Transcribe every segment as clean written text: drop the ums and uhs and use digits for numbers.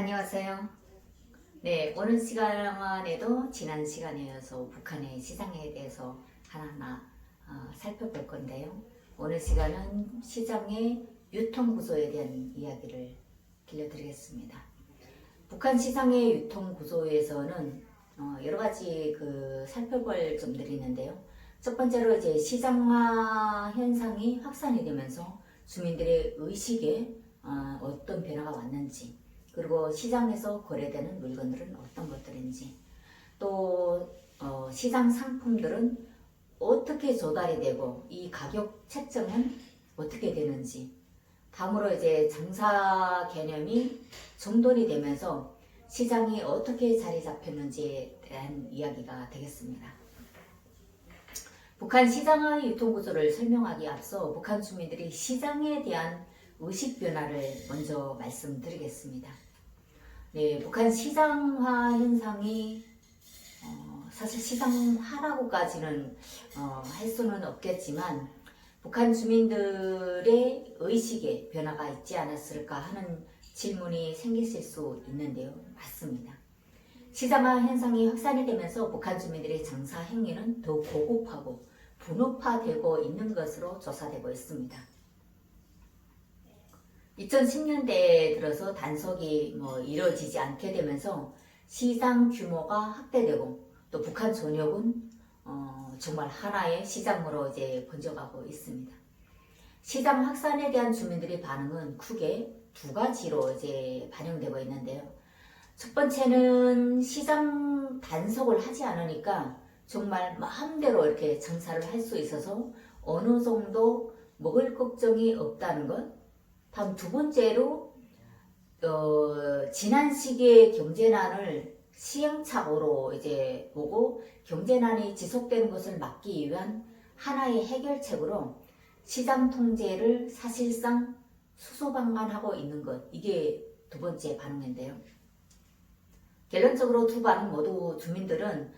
안녕하세요. 네, 오늘 시간에도 지난 시간에 이어서 북한의 시장에 대해서 하나하나 살펴볼 건데요. 오늘 시간은 시장의 유통구조에 대한 이야기를 들려드리겠습니다. 북한 시장의 유통구조에서는 여러 가지 살펴볼 점들이 있는데요. 첫 번째로 이제 시장화 현상이 확산이 되면서 주민들의 의식에 어떤 변화가 왔는지, 그리고 시장에서 거래되는 물건들은 어떤 것들인지, 또 시장 상품들은 어떻게 조달이 되고 이 가격 책정은 어떻게 되는지, 다음으로 이제 장사 개념이 정돈이 되면서 시장이 어떻게 자리 잡혔는지에 대한 이야기가 되겠습니다. 북한 시장의 유통구조를 설명하기에 앞서 북한 주민들이 시장에 대한 의식 변화를 먼저 말씀드리겠습니다. 네, 북한 시장화 현상이 사실 시장화라고까지는 할 수는 없겠지만 북한 주민들의 의식에 변화가 있지 않았을까 하는 질문이 생기실 수 있는데요. 맞습니다. 시장화 현상이 확산이 되면서 북한 주민들의 장사 행위는 더욱 고급화고 분업화되고 있는 것으로 조사되고 있습니다. 2010년대에 들어서 단속이 이루어지지 않게 되면서 시장 규모가 확대되고 또 북한 전역은 정말 하나의 시장으로 이제 번져가고 있습니다. 시장 확산에 대한 주민들의 반응은 크게 두 가지로 이제 반영되고 있는데요. 첫 번째는 시장 단속을 하지 않으니까 정말 마음대로 이렇게 장사를 할 수 있어서 어느 정도 먹을 걱정이 없다는 것. 다음 두 번째로 지난 시기의 경제난을 시행착오로 이제 보고 경제난이 지속되는 것을 막기 위한 하나의 해결책으로 시장 통제를 사실상 수소방관하고 있는 것, 이게 두 번째 반응인데요. 결론적으로 두 반응 모두 주민들은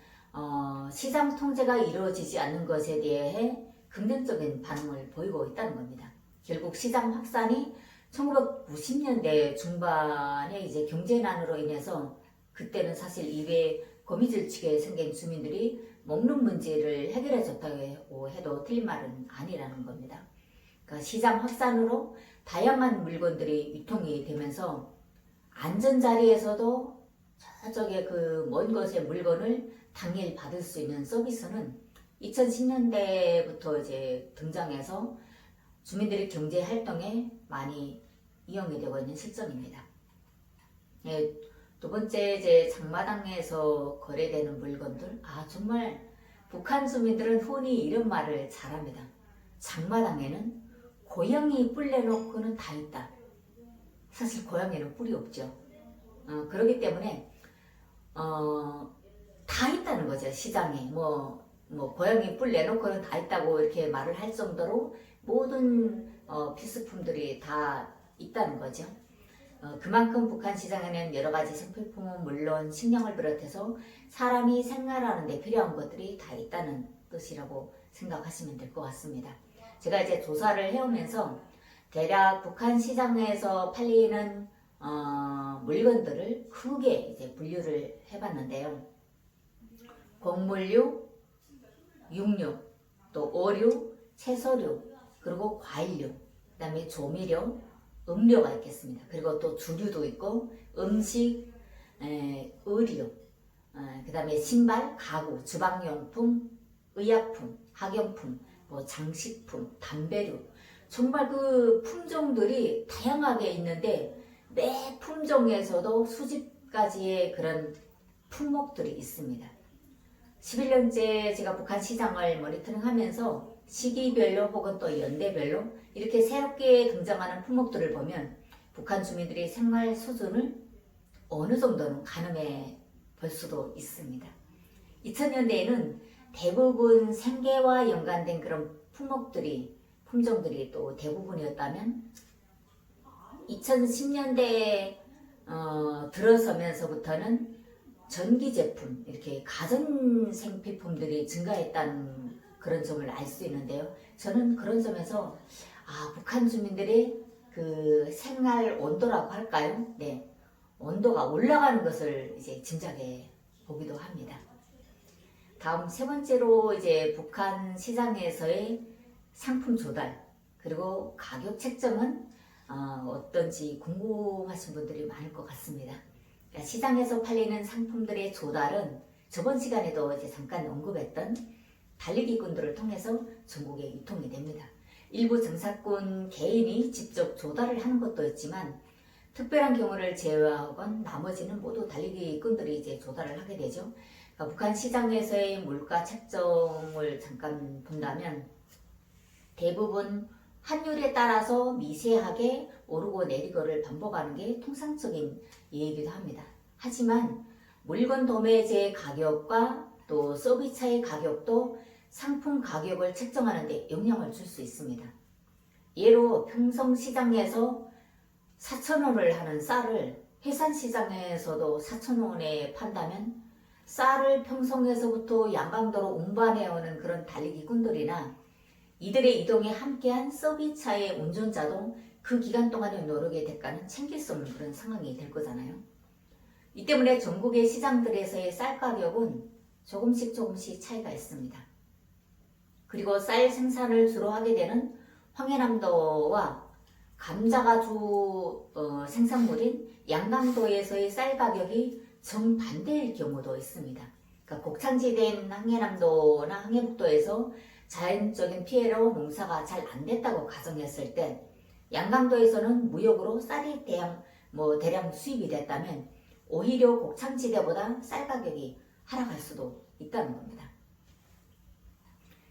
시장 통제가 이루어지지 않는 것에 대해 긍정적인 반응을 보이고 있다는 겁니다. 결국 시장 확산이 1990년대 중반에 이제 경제난으로 인해서 그때는 사실 이외에 거미줄치게 생긴 주민들이 먹는 문제를 해결해 줬다고 해도 틀린 말은 아니라는 겁니다. 그러니까 시장 확산으로 다양한 물건들이 유통이 되면서 안전 자리에서도 저쪽에 먼 곳의 물건을 당일 받을 수 있는 서비스는 2010년대부터 이제 등장해서 주민들의 경제 활동에 많이 이용이 되고 있는 실정입니다. 네, 두 번째 이제 장마당에서 거래되는 물건들, 정말 북한 주민들은 흔히 이런 말을 잘합니다. 장마당에는 고양이 뿔 내놓고는 다 있다. 사실 고양이는 뿔이 없죠. 그렇기 때문에 다 있다는 거죠. 시장에 고양이 뿔 내놓고는 다 있다고 이렇게 말을 할 정도로 모든 필수품들이 다 있다는 거죠. 그만큼 북한 시장에는 여러 가지 생필품은 물론 식량을 비롯해서 사람이 생활하는 데 필요한 것들이 다 있다는 뜻이라고 생각하시면 될 것 같습니다. 제가 이제 조사를 해오면서 대략 북한 시장에서 팔리는 물건들을 크게 이제 분류를 해봤는데요. 곡물류, 육류, 또 어류, 채소류, 그리고 과일류, 그 다음에 조미료, 음료가 있겠습니다. 그리고 또 주류도 있고 음식, 의류, 그 다음에 신발, 가구, 주방용품, 의약품, 학용품, 장식품, 담배류, 정말 그 품종들이 다양하게 있는데 매 품종에서도 수십 가지의 그런 품목들이 있습니다. 11년째 제가 북한 시장을 모니터링하면서 시기별로 혹은 또 연대별로 이렇게 새롭게 등장하는 품목들을 보면 북한 주민들의 생활 수준을 어느 정도는 가늠해 볼 수도 있습니다. 2000년대에는 대부분 생계와 연관된 그런 품종들이 또 대부분이었다면 2010년대에 들어서면서부터는 전기 제품, 이렇게 가전 생필품들이 증가했다는 그런 점을 알 수 있는데요. 저는 그런 점에서 북한 주민들의 그 생활 온도라고 할까요? 네, 온도가 올라가는 것을 이제 짐작해 보기도 합니다. 다음 세 번째로 이제 북한 시장에서의 상품 조달 그리고 가격 책정은 어떤지 궁금하신 분들이 많을 것 같습니다. 그러니까 시장에서 팔리는 상품들의 조달은 저번 시간에도 이제 잠깐 언급했던 달리기꾼들을 통해서 전국에 유통이 됩니다. 일부 장사꾼 개인이 직접 조달을 하는 것도 있지만 특별한 경우를 제외하곤 나머지는 모두 달리기꾼들이 이제 조달을 하게 되죠. 그러니까 북한 시장에서의 물가 책정을 잠깐 본다면 대부분 환율에 따라서 미세하게 오르고 내리고를 반복하는 게 통상적인 예이기도 합니다. 하지만 물건 도매제 가격과 또 서비스차의 가격도 상품 가격을 책정하는 데 영향을 줄 수 있습니다. 예로 평성시장에서 4,000원을 하는 쌀을 해산시장에서도 4,000원에 판다면 쌀을 평성에서부터 양강도로 운반해오는 그런 달리기꾼들이나 이들의 이동에 함께한 서비스차의 운전자도 그 기간 동안의 노력의 대가는 챙길 수 없는 그런 상황이 될 거잖아요. 이 때문에 전국의 시장들에서의 쌀 가격은 조금씩 차이가 있습니다. 그리고 쌀 생산을 주로 하게 되는 황해남도와 감자가 주 생산물인 양강도에서의 쌀 가격이 정반대일 경우도 있습니다. 그러니까 곡창지대인 황해남도나 황해북도에서 자연적인 피해로 농사가 잘 안 됐다고 가정했을 때 양강도에서는 무역으로 쌀이 대량 수입이 됐다면 오히려 곡창지대보다 쌀 가격이 하락할 수도 있다는 겁니다.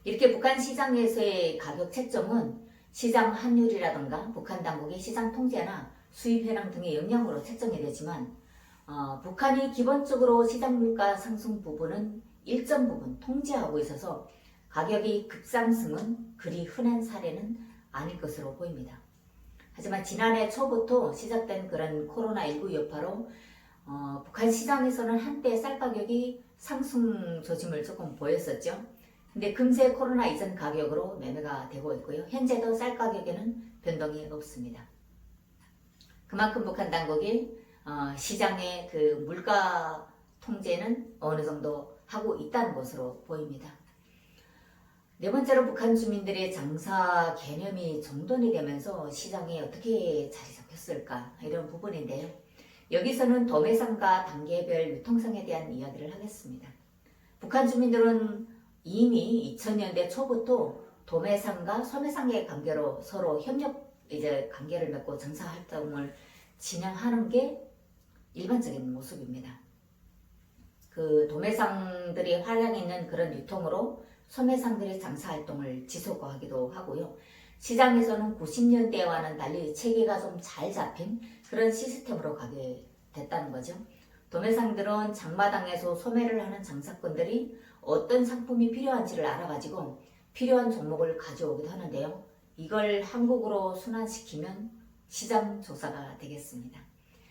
이렇게 북한 시장에서의 가격 책정은 시장 환율이라든가 북한 당국의 시장 통제나 수입 현황 등의 영향으로 책정이 되지만 북한이 기본적으로 시장 물가 상승 부분은 일정 부분 통제하고 있어서 가격이 급상승은 그리 흔한 사례는 아닐 것으로 보입니다. 하지만 지난해 초부터 시작된 그런 코로나19 여파로 북한 시장에서는 한때 쌀 가격이 상승 조짐을 조금 보였었죠. 근데 금세 코로나 이전 가격으로 매매가 되고 있고요. 현재도 쌀 가격에는 변동이 없습니다. 그만큼 북한 당국이 시장의 그 물가 통제는 어느 정도 하고 있다는 것으로 보입니다. 네 번째로 북한 주민들의 장사 개념이 정돈이 되면서 시장에 어떻게 자리 잡혔을까 이런 부분인데요. 여기서는 도매상과 단계별 유통상에 대한 이야기를 하겠습니다. 북한 주민들은 이미 2000년대 초부터 도매상과 소매상의 관계로 서로 관계를 맺고 장사 활동을 진행하는 게 일반적인 모습입니다. 그 도매상들이 활약 있는 그런 유통으로 소매상들의 장사 활동을 지속하기도 하고요. 시장에서는 90년대와는 달리 체계가 좀 잘 잡힌 그런 시스템으로 가게 됐다는 거죠. 도매상들은 장마당에서 소매를 하는 장사꾼들이 어떤 상품이 필요한지를 알아가지고 필요한 종목을 가져오기도 하는데요. 이걸 한국으로 순환시키면 시장조사가 되겠습니다.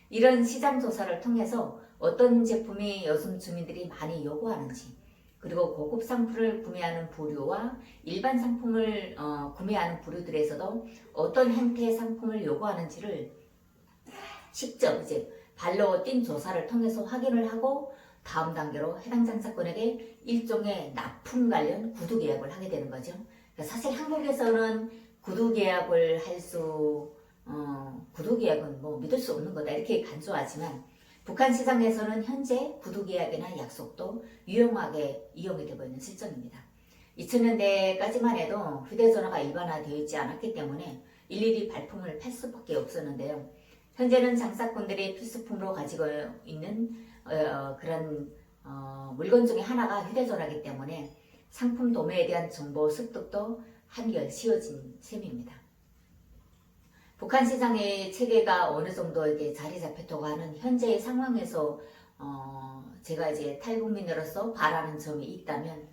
이런 시장조사를 통해서 어떤 제품이 여성 주민들이 많이 요구하는지 그리고 고급 상품을 구매하는 부류와 일반 상품을 구매하는 부류들에서도 어떤 형태의 상품을 요구하는지를 직접 이제 발로 뛴 조사를 통해서 확인을 하고 다음 단계로 해당 장사꾼에게 일종의 납품 관련 구두 계약을 하게 되는 거죠. 그러니까 사실 한국에서는 구두 계약을 구두 계약은 뭐 믿을 수 없는 거다 이렇게 간주하지만 북한 시장에서는 현재 구두 계약이나 약속도 유용하게 이용이 되고 있는 실정입니다. 2000년대까지만 해도 휴대전화가 일반화되어 있지 않았기 때문에 일일이 발품을 팔 수밖에 없었는데요. 현재는 장사꾼들이 필수품으로 가지고 있는 그런 물건 중에 하나가 휴대전화이기 때문에 상품 도매에 대한 정보 습득도 한결 쉬워진 셈입니다. 북한 시장의 체계가 어느 정도 이렇게 자리 잡혔다고 하는 현재의 상황에서 제가 이제 탈북민으로서 바라는 점이 있다면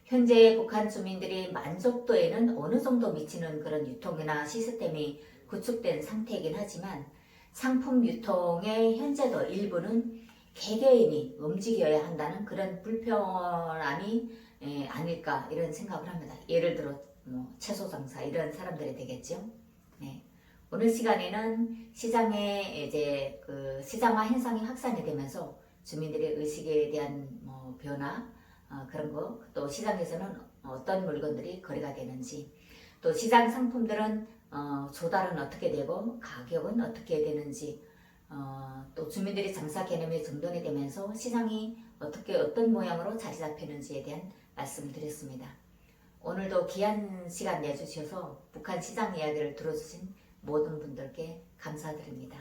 현재 북한 주민들이 만족도에는 어느 정도 미치는 그런 유통이나 시스템이 구축된 상태이긴 하지만 상품 유통의 현재도 일부는 개개인이 움직여야 한다는 그런 불편함이 아닐까 이런 생각을 합니다. 예를 들어 채소 장사 이런 사람들이 되겠죠. 네. 오늘 시간에는 시장의 이제 그 시장화 현상이 확산이 되면서 주민들의 의식에 대한 뭐 변화 그런 거, 또 시장에서는 어떤 물건들이 거래가 되는지, 또 시장 상품들은 조달은 어떻게 되고 가격은 어떻게 되는지, 또 주민들이 장사 개념이 정돈이 되면서 시장이 어떻게 어떤 모양으로 자리 잡히는지에 대한 말씀드렸습니다. 오늘도 귀한 시간 내주셔서 북한 시장 이야기를 들어주신 모든 분들께 감사드립니다.